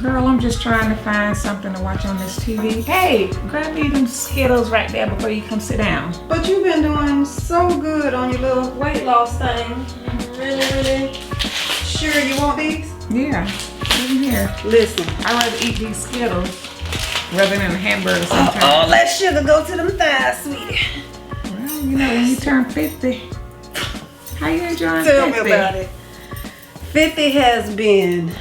Girl, I'm just trying to find something to watch on this TV. Hey, grab me them Skittles right there before you come sit down. But you've been doing so good on your little weight loss thing. Really sure you want these? Yeah, in here. Listen. I'd rather eat these Skittles rather than a hamburger sometimes. All that sugar go to them thighs, sweetie. Well, you know, when you turn 50, how you enjoying 50? Tell me about it. 50 has been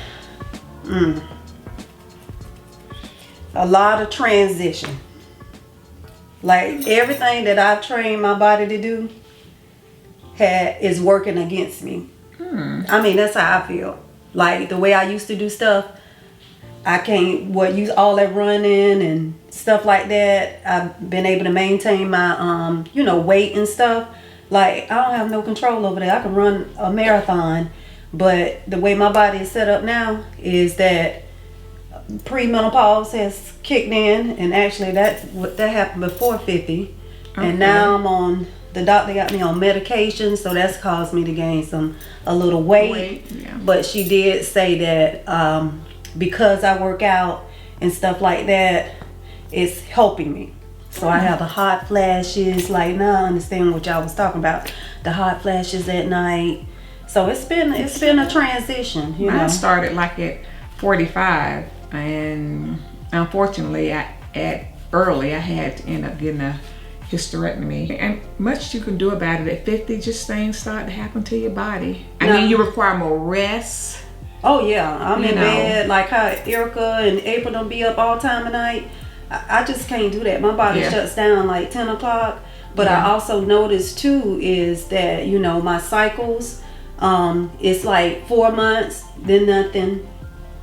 a lot of transition. Like everything that I've trained my body to do is working against me. I mean, that's how I feel. Like the way I used to do stuff, I can't use all that running and stuff like that. I've been able to maintain my weight and stuff. Like I don't have no control over that. I can run a marathon, but the way my body is set up now is that premenopause has kicked in, and actually that happened before 50. Okay. And now the doctor got me on medication, so that's caused me to gain a little weight. Yeah. But she did say that because I work out and stuff like that, it's helping me. So I have the hot flashes. Like now I understand what y'all was talking about, the hot flashes at night. So it's been a transition. I started like at 45, and unfortunately I had to end up getting a hysterectomy. And much you can do about it at 50, just things start to happen to your body. I mean, you require more rest. Oh yeah, I'm in bed, like how Earica and April don't be up all time of night. I just can't do that. My body shuts down like 10 o'clock. But I also noticed too is that, my cycles, it's like 4 months, then nothing.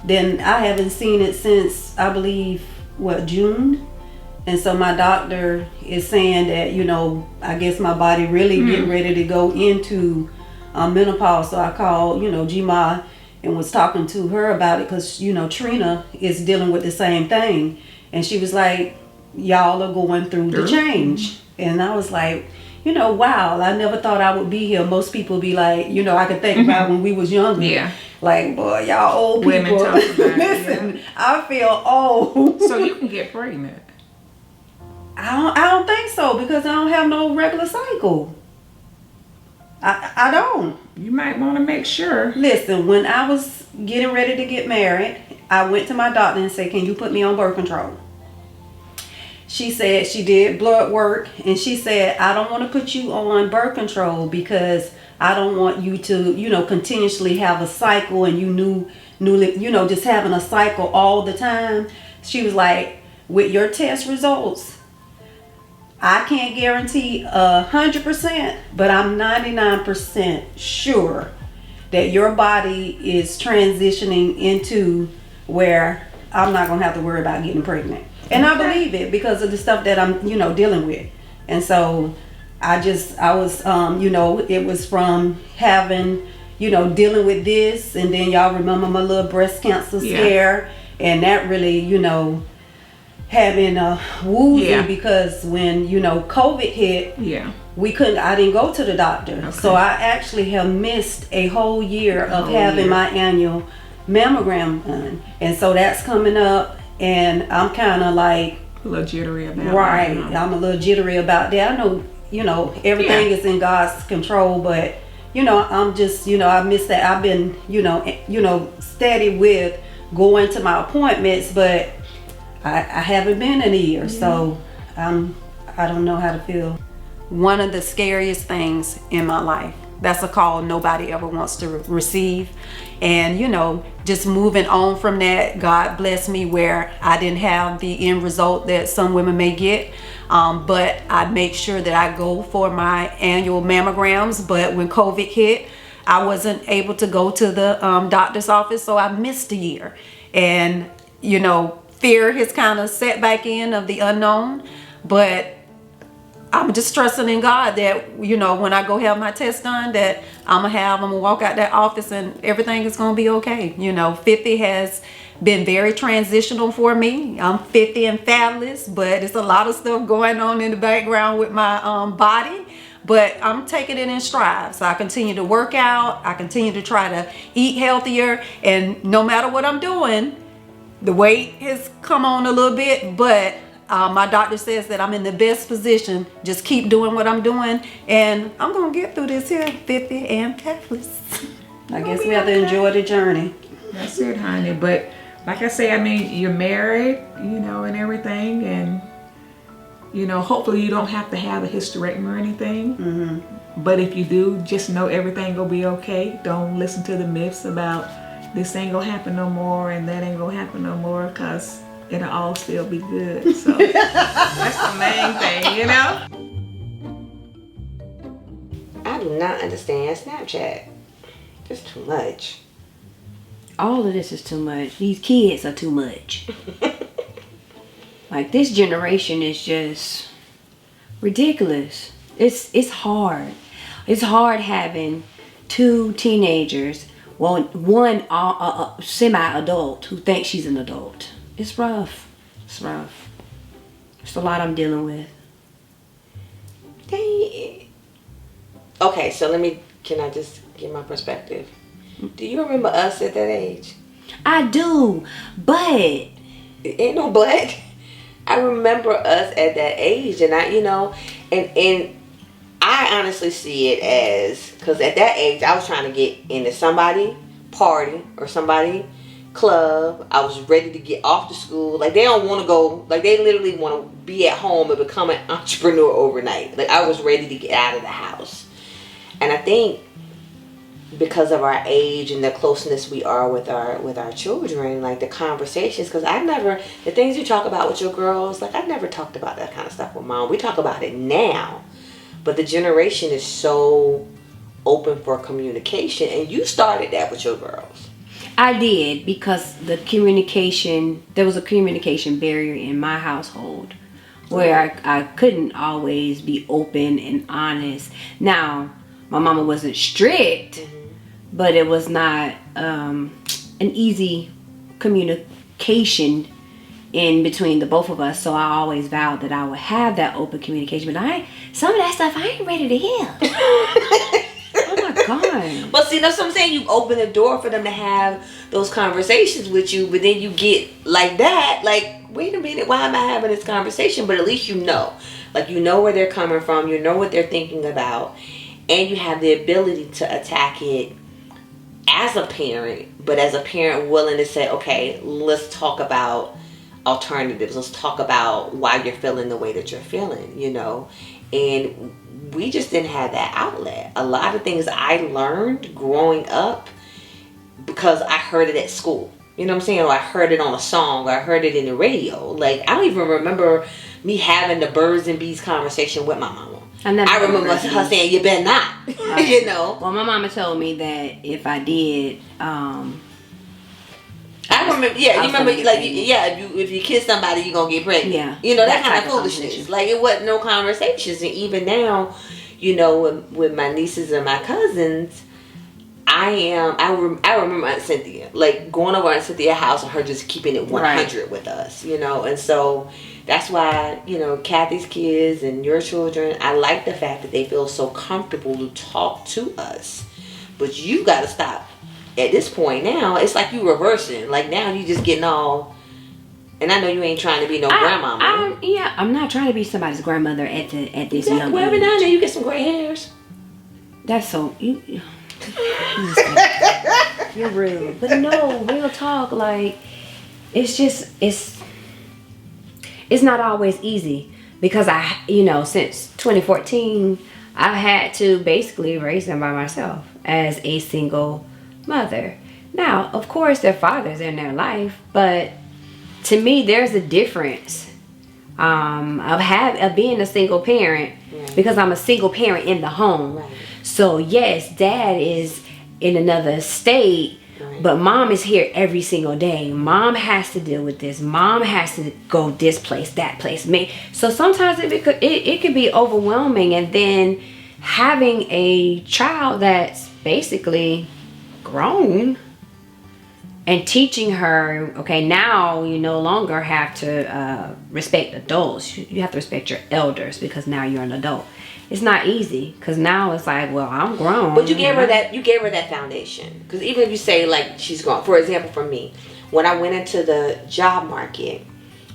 Then I haven't seen it since, I believe, June. And so my doctor is saying that, I guess my body really getting ready to go into menopause. So I called, GMA and was talking to her about it because, Trina is dealing with the same thing. And she was like, y'all are going through the change. And I was like, wow, I never thought I would be here. Most people be like, I could think about when we was younger. Yeah. Like, boy, y'all old people. Women talk about Listen, I feel old. So you can get pregnant. I don't think so because I don't have no regular cycle. I don't. You might want to make sure. Listen, when I was getting ready to get married, I went to my doctor and said, can you put me on birth control? She said she did blood work, and she said, I don't want to put you on birth control because I don't want you to, continuously have a cycle and just having a cycle all the time. She was like, with your test results, I can't guarantee 100%, but I'm 99% sure that your body is transitioning into where I'm not going to have to worry about getting pregnant. And I believe it because of the stuff that I'm, dealing with. And so I was, it was from having, dealing with this. And then y'all remember my little breast cancer scare. And that really, having a woozy because when, COVID hit, I didn't go to the doctor. Okay. So I actually have missed a whole year of having my annual mammogram done. And so that's coming up. And I'm kind of like a little jittery about right. I'm a little jittery about that. I know, everything is in God's control, but I'm just, I miss that. I've been, steady with going to my appointments, but I haven't been in a year, so I don't know how to feel. One of the scariest things in my life. That's a call nobody ever wants to receive. And, just moving on from that, God bless me where I didn't have the end result that some women may get. But I make sure that I go for my annual mammograms. But when COVID hit, I wasn't able to go to the doctor's office. So I missed a year. And, fear has kind of set back in of the unknown. But I'm just trusting in God that, when I go have my test done, that I'm gonna walk out that office and everything is gonna be okay. 50 has been very transitional for me. I'm 50 and fabulous, but it's a lot of stuff going on in the background with my body. But I'm taking it in strides. So I continue to work out. I continue to try to eat healthier. And no matter what I'm doing, the weight has come on a little bit, but my doctor says that I'm in the best position. Just keep doing what I'm doing, and I'm gonna get through this here 50 and topless. I guess we have to enjoy the journey. That's it, honey. But like I say, I mean, you're married, you know, and everything, and you know, hopefully you don't have to have a hysterectomy or anything. Mm-hmm. But if you do, just know everything will be okay. Don't listen to the myths about this ain't gonna happen no more and that ain't gonna happen no more, because it'll all still be good. So that's the main thing, you know? I do not understand Snapchat. It's too much. All of this is too much. These kids are too much. Like, this generation is just ridiculous. It's hard. It's hard having two teenagers, well, one semi-adult who thinks she's an adult. It's rough. It's rough. It's a lot I'm dealing with. Okay, so can I just give my perspective? Do you remember us at that age? I do, but... Ain't no but. I remember us at that age, and and I honestly see it as, because at that age, I was trying to get into somebody party or somebody club. I was ready to get off to school. Like, they don't want to go, like, they literally want to be at home and become an entrepreneur overnight. Like, I was ready to get out of the house. And I think because of our age and the closeness we are with our children, like the conversations, because the things you talk about with your girls, like, I never talked about that kind of stuff with Mom. We talk about it now, but the generation is so open for communication, and you started that with your girls. I did, because there was a communication barrier in my household where I couldn't always be open and honest. Now, my mama wasn't strict, but it was not an easy communication in between the both of us. So I always vowed that I would have that open communication. But some of that stuff I ain't ready to hear. Oh my God. But see, that's what I'm saying. You open the door for them to have those conversations with you, but then you get like that. Like, wait a minute, why am I having this conversation? But at least you know. Like, you know where they're coming from. You know what they're thinking about. And you have the ability to attack it as a parent, but as a parent willing to say, okay, let's talk about alternatives. Let's talk about why you're feeling the way that you're feeling, you know. And we just didn't have that outlet. A lot of things I learned growing up because I heard it at school. You know what I'm saying? Or I heard it on a song, or I heard it in the radio. Like, I don't even remember me having the birds and bees conversation with my mama. I remember her saying, you better not. Right. You know? Well, my mama told me that if I did, I remember, yeah, you remember, like, yeah, if you kiss somebody, you're going to get pregnant. Yeah. You know, that kind of foolishness. Like, it wasn't no conversations. And even now, you know, with my nieces and my cousins, I remember Aunt Cynthia, like, going over Aunt Cynthia's house and her just keeping it 100 right. with us, you know. And so that's why, you know, Kathy's kids and your children, I like the fact that they feel so comfortable to talk to us. But you got to stop. At this point now, it's like you reversing. Like, now you just getting all, and I know you ain't trying to be no grandmama. I'm not trying to be somebody's grandmother at this young age. Well, every now and then you get some gray hairs. That's so... You're rude. But no, real talk, like, it's not always easy, because since 2014 I've had to basically raise them by myself as a single mother. Now, of course, their fathers in their life, but to me there's a difference of being a single parent, because I'm a single parent in the home. Right. So yes, dad is in another state, but mom is here every single day. Mom has to deal with this. Mom has to go this place, that place. So sometimes it could be overwhelming. And then having a child that's basically grown and teaching her, okay, now you no longer have to respect adults. You have to respect your elders, because now you're an adult. It's not easy, because now it's like, well, I'm grown. But you gave her that foundation. Because even if you say, like, she's grown, for example, for me, when I went into the job market,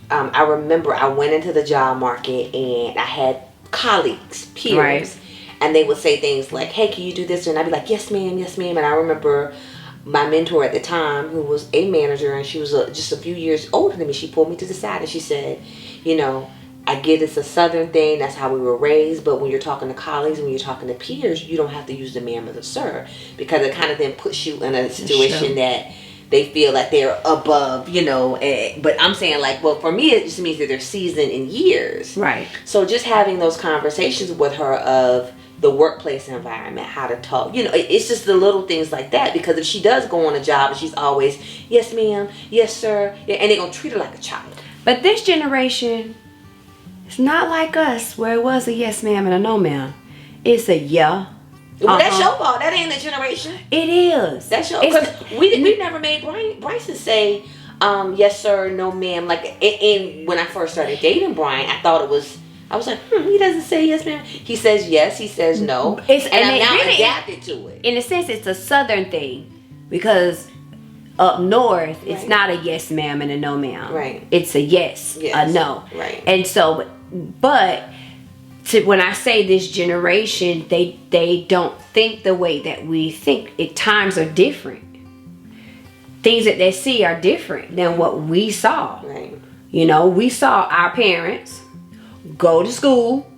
I remember I went into the job market and I had colleagues, peers, Right. and they would say things like, hey, can you do this? And I'd be like, yes, ma'am, yes, ma'am. And I remember my mentor at the time, who was a manager, and she was just a few years older than me, she pulled me to the side and she said, you know, I get it's a Southern thing, that's how we were raised, but when you're talking to colleagues, when you're talking to peers, you don't have to use the ma'am or the sir, because it kind of then puts you in a situation that they feel like they're above, you know. But I'm saying, like, well, for me, it just means that they're seasoned in years. Right. So just having those conversations with her of the workplace environment, how to talk, you know, it's just the little things like that. Because if she does go on a job and she's always, yes, ma'am, yes, sir, yeah, and they're going to treat her like a child. But this generation, it's not like us where it was a yes ma'am and a no ma'am. It's a yeah. Well, that's your fault. That ain't the generation. It is. That's your, because we never made Bryson say, yes, sir, no, ma'am. Like, and when I first started dating Brian, I thought it was, I was like, he doesn't say yes, ma'am. He says yes, he says no. And I'm now really adapted to it. In a sense, it's a Southern thing, because up north, it's not a yes ma'am and a no ma'am. Right. It's a yes, a no. Right. And so, but when I say this generation, they don't think the way that we think. Times are different. Things that they see are different than what we saw. Right. You know, we saw our parents go to school,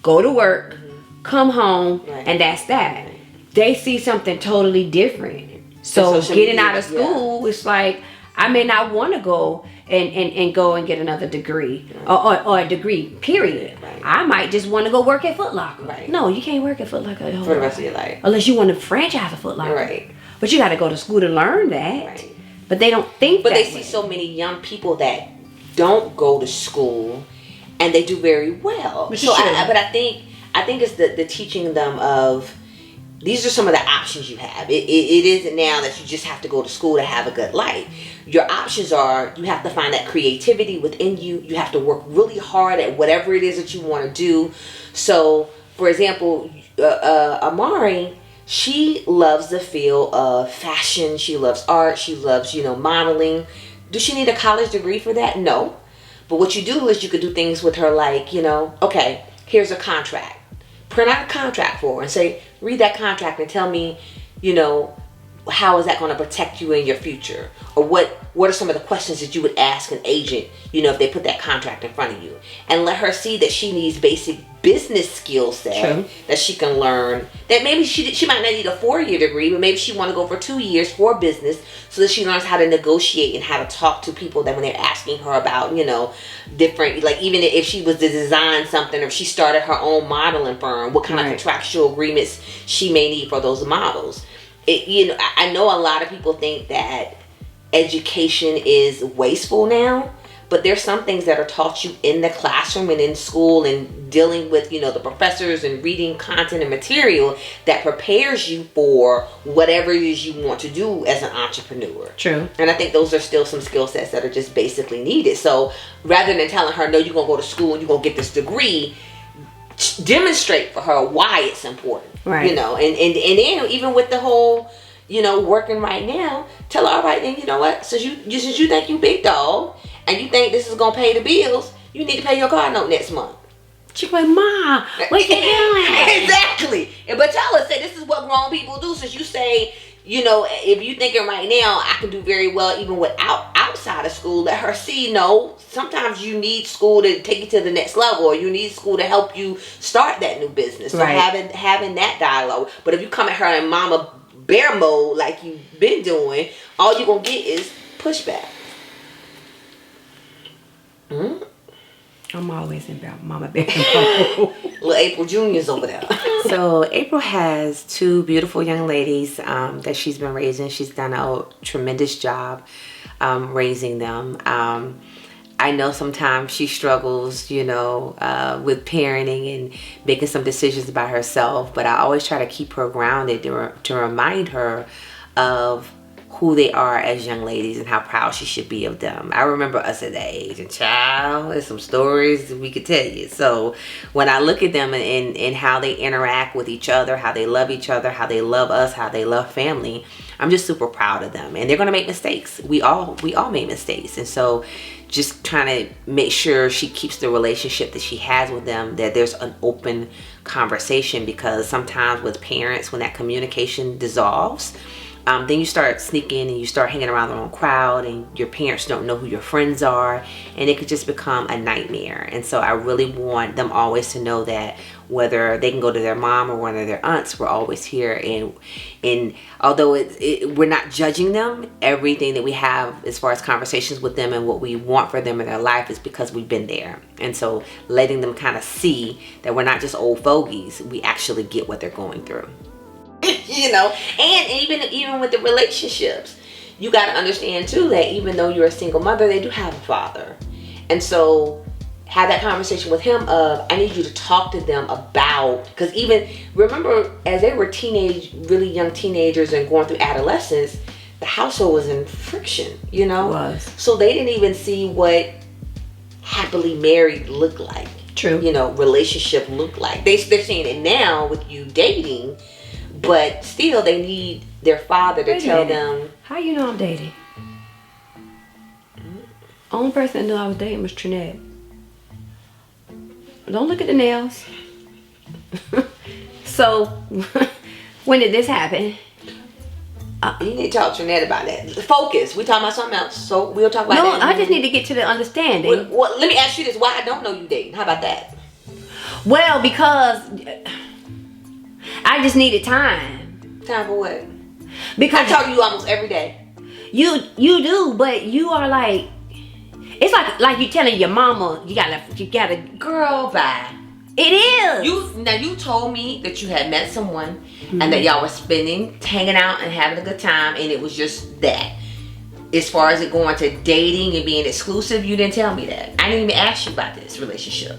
go to work, come home, and that's that. Right. They see something totally different. So getting out of school, it's like, I may not want to go and go and get another degree, or a degree, period. Right. I might just want to go work at Foot Locker. Right. No, you can't work at Foot Locker for the rest of your life. Unless you want to franchise a Foot Locker. Right. But you got to go to school to learn that. Right. But they don't think But that they see so many young people that don't go to school and they do very well. But I think it's the teaching them of, these are some of the options you have. It isn't now that you just have to go to school to have a good life. Your options are, you have to find that creativity within you. You have to work really hard at whatever it is that you want to do. So, for example, Amari, she loves the field of fashion. She loves art. She loves, modeling. Does she need a college degree for that? No. But what you do is you could do things with her like, okay, here's a contract. Print out a contract for her and say, read that contract and tell me, how is that going to protect you in your future? Or what are some of the questions that you would ask an agent, if they put that contract in front of you? And let her see that she needs basic business skill set that she can learn. That maybe she might not need a 4-year degree, but maybe she want to go for 2 years for business so that she learns how to negotiate and how to talk to people that when they're asking her about, different, like even if she was to design something or if she started her own modeling firm, what kind of contractual agreements she may need for those models. I know a lot of people think that education is wasteful now, but there's some things that are taught you in the classroom and in school and dealing with, the professors and reading content and material that prepares you for whatever it is you want to do as an entrepreneur. True. And I think those are still some skill sets that are just basically needed. So rather than telling her, no, you're going to go to school and you're going to get this degree, demonstrate for her why it's important. Right. And then even with the whole, working right now, tell her, all right, then you know what? Since you think you big dog and you think this is gonna pay the bills, you need to pay your car note next month. She's like, Ma, what you doing? Exactly. But tell her, say this is what grown people do. Since you say, if you thinking right now, I can do very well even without outside of school, let her see, no, sometimes you need school to take you to the next level, or you need school to help you start that new business. So having that dialogue. But if you come at her in mama bear mode like you've been doing, all you're going to get is pushback. I'm always in mama bear mode. Little April Jr.'s over there. So April has 2 beautiful young ladies that she's been raising. She's done a tremendous job raising them. I know sometimes she struggles, with parenting and making some decisions by herself, but I always try to keep her grounded to remind her of who they are as young ladies and how proud she should be of them. I remember us at that age, and child, there's some stories that we could tell you. So when I look at them and how they interact with each other, how they love each other, how they love us, how they love family, I'm just super proud of them. And they're gonna make mistakes. We all make mistakes, and so just trying to make sure she keeps the relationship that she has with them, that there's an open conversation, because sometimes with parents, when that communication dissolves, then you start sneaking and you start hanging around the wrong crowd, and your parents don't know who your friends are, and it could just become a nightmare. And so I really want them always to know that whether they can go to their mom or one of their aunts, we're always here. And although we're not judging them, everything that we have as far as conversations with them and what we want for them in their life is because we've been there. And so letting them kind of see that we're not just old fogies, we actually get what they're going through. You know, and even with the relationships, you got to understand too that even though you're a single mother, they do have a father. And so have that conversation with him of, I need you to talk to them about, because even remember as they were really young teenagers and going through adolescence, the household was in friction, you know? It was. So they didn't even see what happily married looked like. True. You know, relationship looked like. They're seeing it now with you dating, but still they need their father to tell them. How you know I'm dating? Only person that knew I was dating was Trinnett. Don't look at the nails. So, when did this happen? You need to talk to Trinnett about that. Focus. We talking about something else, so we'll talk about that. No, I just need to get to the understanding. Well, let me ask you this: why I don't know you dating? How about that? Well, because I just needed time. Time for what? Because I talk to you almost every day. You do, but you are like, it's like you telling your mama you gotta Girl, bye. It is. You told me that you had met someone and that y'all were hanging out and having a good time, and it was just that. As far as it going to dating and being exclusive, you didn't tell me that. I didn't even ask you about this relationship.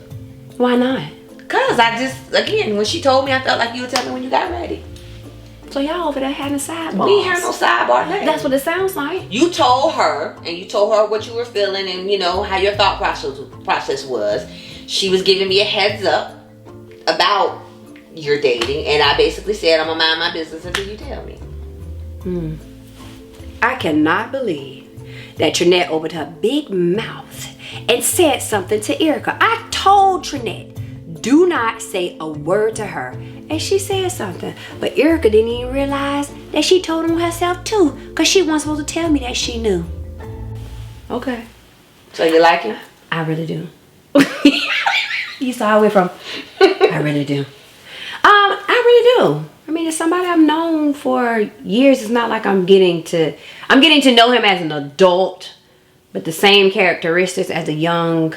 Why not? Cause I just, again, when she told me, I felt like you would tell me when you got ready. So y'all over there having sidebars. We ain't had no sidebar. Hey. That's what it sounds like. You told her, and you told her what you were feeling, and you know how your thought process was. She was giving me a heads up about your dating, and I basically said, I'm gonna mind my business until you tell me. I cannot believe that Trinnett opened her big mouth and said something to Earica. I told Trinnett, do not say a word to her. And she said something. But Earica didn't even realize that she told on herself too. Because she wasn't supposed to tell me that she knew. Okay. So you like him? I really do. You saw how I went from, I really do. I really do. I mean, it's somebody I've known for years. It's not like I'm getting to know him as an adult, but the same characteristics as a young,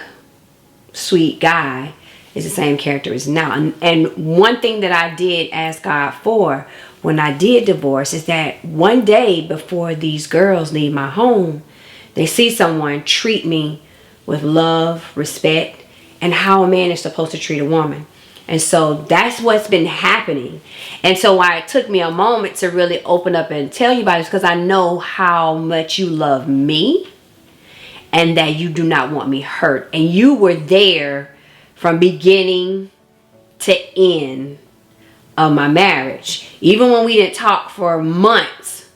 sweet guy is the same characteristics now. And one thing that I did ask God for when I did divorce is that one day before these girls leave my home, they see someone treat me with love, respect, and how a man is supposed to treat a woman. And so that's what's been happening. And so why it took me a moment to really open up and tell you about this, because I know how much you love me and that you do not want me hurt. And you were there from beginning to end of my marriage. Even when we didn't talk for months,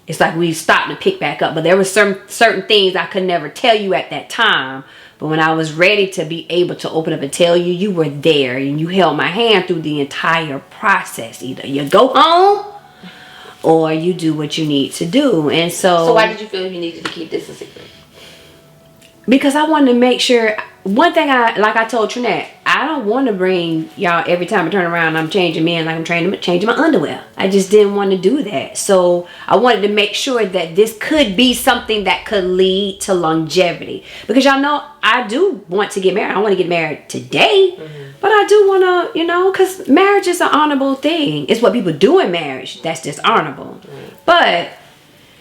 it's like we stopped to pick back up. But there were certain things I could never tell you at that time. But when I was ready to be able to open up and tell you, you were there and you held my hand through the entire process. Either you go home or you do what you need to do. And so why did you feel you needed to keep this a secret? Because I wanted to make sure. One thing I told Trinnett, I don't want to bring y'all every time I turn around I'm changing men like I'm changing my underwear. I just didn't want to do that. So I wanted to make sure that this could be something that could lead to longevity. Because y'all know I do want to get married. I don't want to get married today. But I do want to, because marriage is an honorable thing. It's what people do in marriage that's dishonorable. But,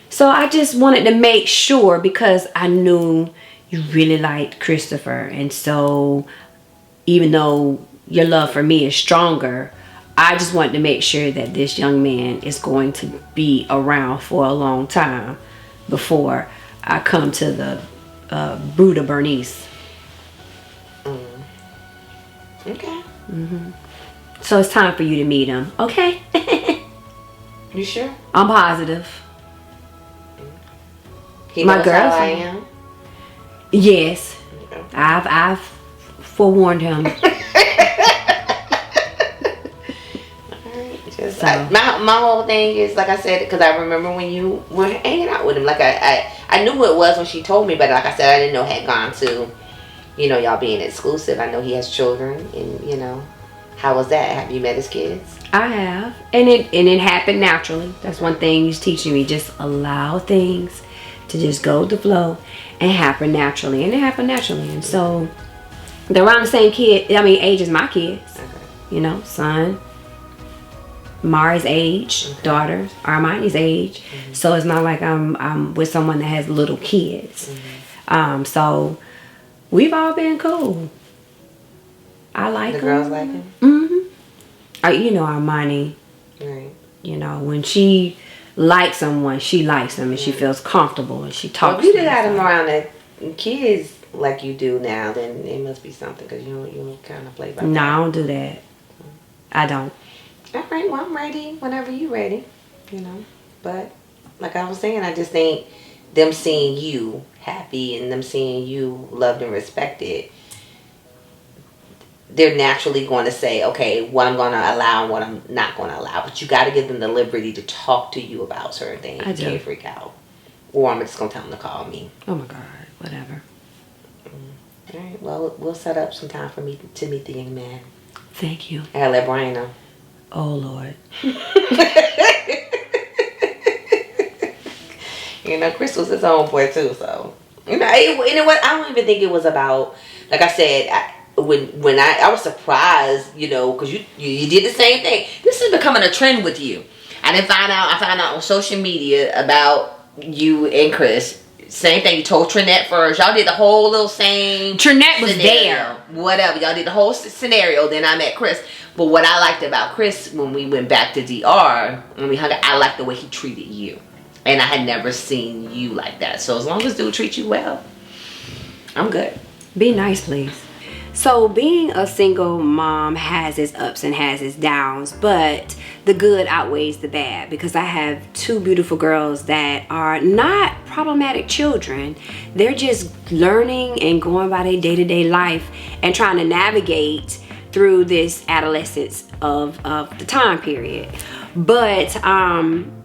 so I just wanted to make sure, because I knew you really liked Christopher, and so even though your love for me is stronger, I just want to make sure that this young man is going to be around for a long time before I come to the brood of Bernice. Okay. So it's time for you to meet him, okay? You sure? I'm positive. He My knows how I girlfriend. am? Yes, Okay. I've forewarned him. Just, So. my whole thing is, like I said, because I remember when you were hanging out with him. Like I knew who it was when she told me, but like I said, I didn't know it had gone to, you know, y'all being exclusive. I know he has children, and you know, how was that? Have you met his kids? I have, and it happened naturally. That's one thing he's teaching me: just allow things to just go with the flow and happen naturally, and it happened naturally. And so they're around the same age as my kids. Okay. You know, son, Mari's age, daughter, Armani's age. So it's not like I'm with someone that has little kids. So we've all been cool. I like The him. girls like him? You know, Armani, Right. you know, when she likes someone, she likes them and she feels comfortable and she Well, talks if you to did them. have him around the kids like you do now, then it must be something, because you kind of play by No, I don't do that. I don't. All right, well, I'm ready whenever you're ready, you know. But like I was saying, I just think them seeing you happy and them seeing you loved and respected, they're naturally going to say, okay, what I'm going to allow and what I'm not going to allow. But you got to give them the liberty to talk to you about certain things. I You do. can't freak out. Or I'm just going to tell them to call me. Oh my God, whatever. All right, well, we'll set up some time for me to meet the young man. Thank you. I got to let Brian know. Oh Lord. You know, Chris was his own boy too, so you know. I don't even think it was about. Like I said, when I was surprised, you know, because you did the same thing. This is becoming a trend with you. I found out on social media about you and Chris. Same thing. You told Trinnett first. Y'all did the whole little same. Trinnett was scenario. there. Whatever. Y'all did the whole scenario. Then I met Chris. But what I liked about Chris when we went back to DR, when we hung out, I liked the way he treated you. And I had never seen you like that. So as long as dude treats you well, I'm good. Be nice, please. So being a single mom has its ups and has its downs, but the good outweighs the bad, because I have two beautiful girls that are not problematic children. They're just learning and going by their day-to-day life and trying to navigate through this adolescence of the time period. But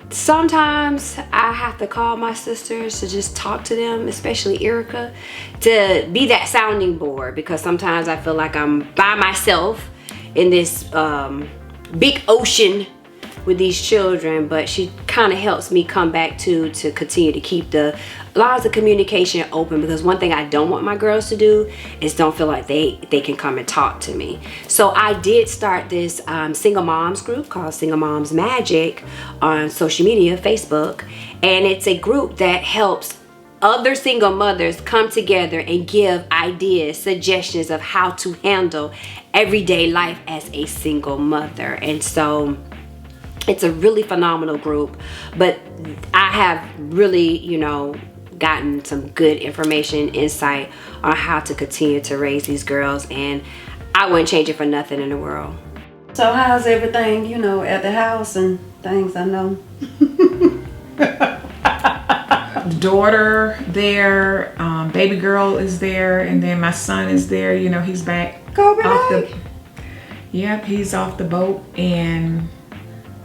sometimes I have to call my sisters to just talk to them, especially Earica, to be that sounding board, because sometimes I feel like I'm by myself in this big ocean with these children. But she kind of helps me come back to continue to keep the lines of communication open, because one thing I don't want my girls to do is don't feel like they can come and talk to me. So I did start this single moms group called Single Moms Magic on social media, Facebook, and it's a group that helps other single mothers come together and give ideas, suggestions of how to handle everyday life as a single mother. And so it's a really phenomenal group, but I have really, you know, gotten some good information, insight on how to continue to raise these girls, and I wouldn't change it for nothing in the world. So how's everything, you know, at the house and things? I know. Daughter there, baby girl is there, and then my son is there. You know, he's back Go off back. Yep, he's off the boat, and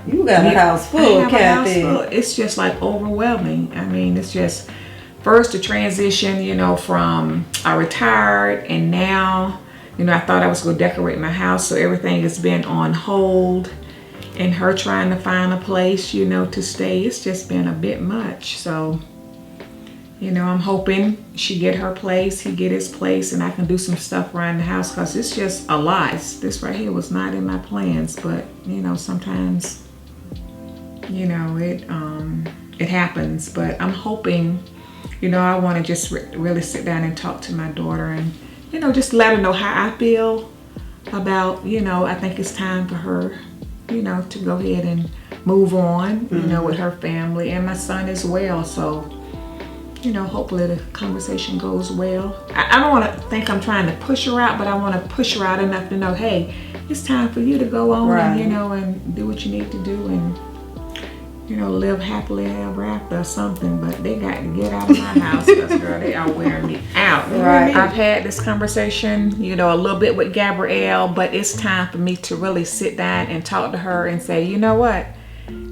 You got a house I full, have a house Kathy. full. It's just like overwhelming. I mean, it's just first the transition, you know, from I retired, and now, you know, I thought I was going to decorate my house, so everything has been on hold, and her trying to find a place, you know, to stay. It's just been a bit much. So, you know, I'm hoping she get her place, he get his place, and I can do some stuff around the house, because it's just a lot. This right here was not in my plans, but, you know, sometimes, you know, it happens. But I'm hoping, you know, I want to just really sit down and talk to my daughter and, you know, just let her know how I feel about, you know, I think it's time for her, you know, to go ahead and move on, you know, with her family and my son as well. So, you know, hopefully the conversation goes well. I don't want to think I'm trying to push her out, but I want to push her out enough to know, hey, it's time for you to go on and, you know, and do what you need to do and, you know, live happily ever after or something. But they got to get out of my house because, girl, they are wearing me out. Right. I've had this conversation, you know, a little bit with Gabrielle, but it's time for me to really sit down and talk to her and say, you know what?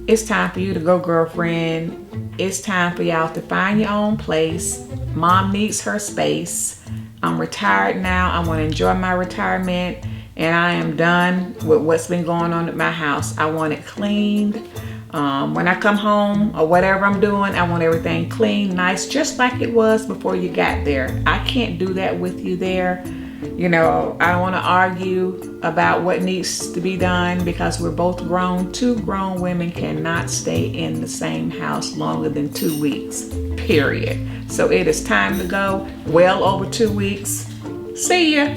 It's time for you to go, girlfriend. It's time for y'all to find your own place. Mom needs her space. I'm retired now. I want to enjoy my retirement. And I am done with what's been going on at my house. I want it cleaned. When I come home or whatever I'm doing, I want everything clean, nice, just like it was before you got there. I can't do that with you there. You know, I don't want to argue about what needs to be done because we're both grown. 2 grown women cannot stay in the same house longer than 2 weeks, period. So it is time to go. Well over 2 weeks. See ya.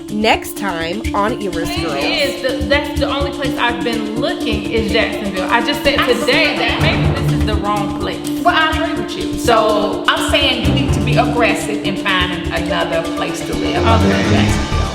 Next time on Eara's Girls. That's the only place I've been looking is Jacksonville. I just said today that maybe this is the wrong place. Well, I agree with you. So I'm saying you need to be aggressive in finding another place to live other than Jacksonville.